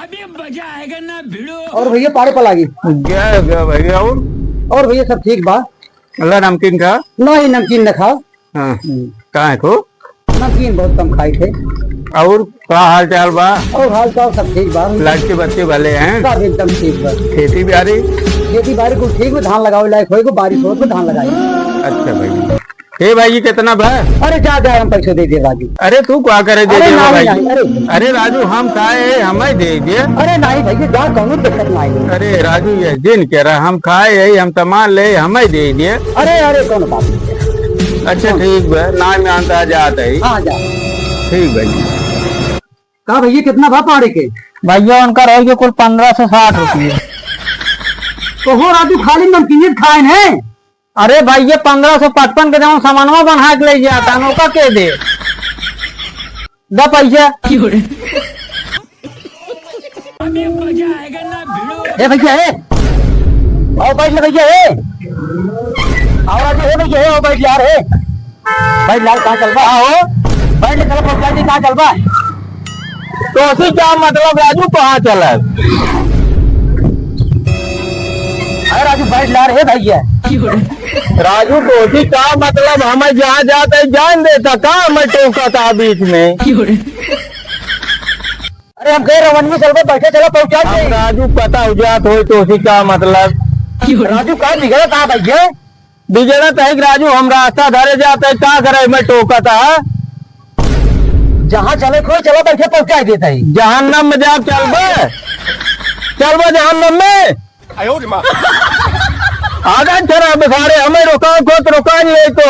अभी मजा आएगा ना भिड़ो। और भैया पाड़े पल आ गई। क्या भैया और भैया सब ठीक बा। अल्लाह नमकीन खा। नहीं नमकीन न खाओ। हाँ कहाँ है को नमकीन बहुत कम खाई थे। और का हाल चाल बा? और हाल चाल सब ठीक बा। लड़के बच्चे भले हैं? सब एकदम ठीक बा। खेती बाड़ी? खेती बाड़ी को ठीक में धान लगाओ लायक होएगा, बारिश हो तो धान लगाई। अच्छा भाई। हे भाई कितना बा? अरे जा जा हम पैसे दे दिए राजू। अरे तू क्या करे दे अरे दे नहीं, भाई। नहीं, अरे राजू हम खाए हमें दे दिए। अरे नहीं भैया जा कौन दिक्कत नहीं। अरे राजू ये दिन कह रहा हम खाए यही हम तमाम ले हमें दे दिए। अरे अरे कौन बात नहीं। अच्छा ठीक है ना मानता जाता है। हाँ जा ठीक भाई। कहा भैया कितना भा पाड़े के? भैया उनका रहेगा कुल 15 से 60 रुपये। तो हो राजू खाली नमकीन खाए हैं। अरे भैया 1555 के जमा सामानवा बना के ले जाता नौका के दे दा पैसा। अभी मजा आएगा ना भिड़ो। ए भैया है आओ बैठ ले भैया है। आओ राजू है भैया है। आओ बैठ यार है। भाई लाल कहाँ चल बा? आओ बैठ ले चलो पहुंचा दी कहाँ चल बा? तो उसी क्या मतलब राजू कहाँ चला? अरे राजू बैठ ला रहे भैया। राजू तो उसी का मतलब हमें जहाँ जाते जान देता का हमें टोका था बीच में। अरे हम गए रवन में चल बा बैठे चलो पहुंचा हम दे। राजू पता हो जात हो तो उसी का मतलब। राजू कहाँ बिगड़ा था भैया? बिगड़ा था राजू हम रास्ता धरे जाते क्या करे मैं टोका था। जहाँ चले कोई चलो बैठे पहुंचा देता है। जहन्नम में जा चल बा जहन्नम में। आधा चरा बेसारे हमें रोका को तो रोका नहीं तो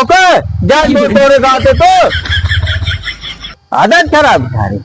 जा तोरे गाते तो आधा चरा बेसारे।